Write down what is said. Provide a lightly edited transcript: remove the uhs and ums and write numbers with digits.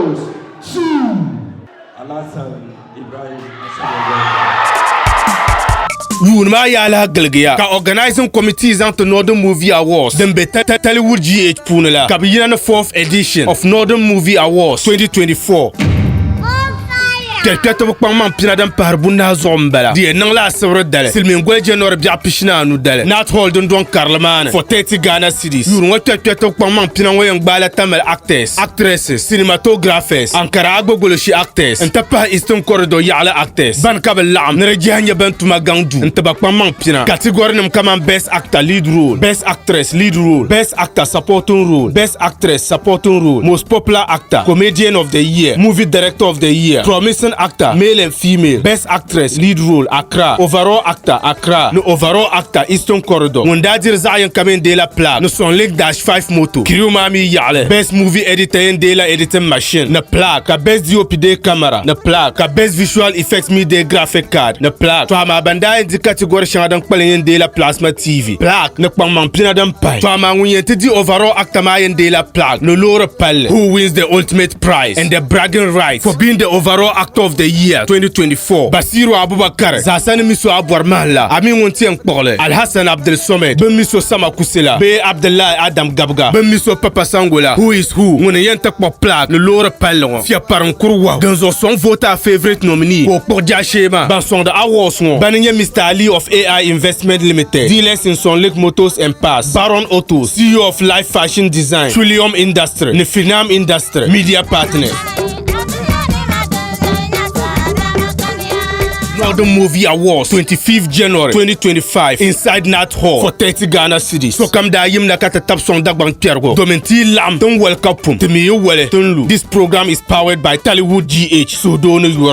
goes to Wunma yala galgiya ka organizing committees on the Northern Movie Awards then be Tollywood GH Punala ka be the 4th edition of Northern Movie Awards 2024. Quelqu'un qui man pina dan parbuna zombala die nang la sawra dale silmin gwelje nor bia pishna nu dale not holding don karlamana for 30 Ghana cedis yurun wa quelqu'un man pina wayan gbala tamal actors actresses cinematographers ankara agbogolo shi actors enta pa eastern corridor yala actors ban kabel lam ne rejanya bantuma gangdu enta bakman man pina category nim kama best actor lead role, best actress lead role, best actor supporting role, best actress supporting role, most popular actor, comedian of the year, movie director of the year, promising actor, male and female, best actress, lead role, Accra, overall actor, Accra, no overall actor, Eastern Corridor. Mundadir Zayan Kamen de la Plaque, no son Link Dash 5 Moto, Kiriu Mami Yale, best movie editor in de la editing machine, na plaque, ka best DOP de camera, na plaque, ka best visual effects media graphic card, na plaque, to ama banda in di category shangadang palen de la plasma TV, plaque, na kwangman pina dan pai, to ama nguyente di overall actor mayen de la plaque, no lore pal, who wins the ultimate prize and the bragging rights for being the overall actor of the year 2024. Basiru Abubakar, Zasani Miso Abwar Mahla, Amin Wontian Kpole, Al Hassan Abdel Somed, Ben Miso Sama Kusela, Be Abdullah Adam Gabga, Ben Miso Papa Sangola, who is who, when a yentak po plaque, le lore palon, Fia Paran Kurwa, Ganzo son vota favorite nominee, pour Jashema, Banson the Awards one, Bananye Mr. Ali of AI Investment Limited, dealers in Son Lake Motors and Pass, Baron Autos, CEO of Life Fashion Design, Trillium Industry, Nefinam Industry, Media Partner. Northern Movie Awards 25th January 2025 inside Nat Hall for 30 Ghana cedis. So come da yim na kata tap song Dagbani Movies. Domenti lam ton welcome pum. Temiyo wele ton lu. This program is powered by Tollywood GH. So don't you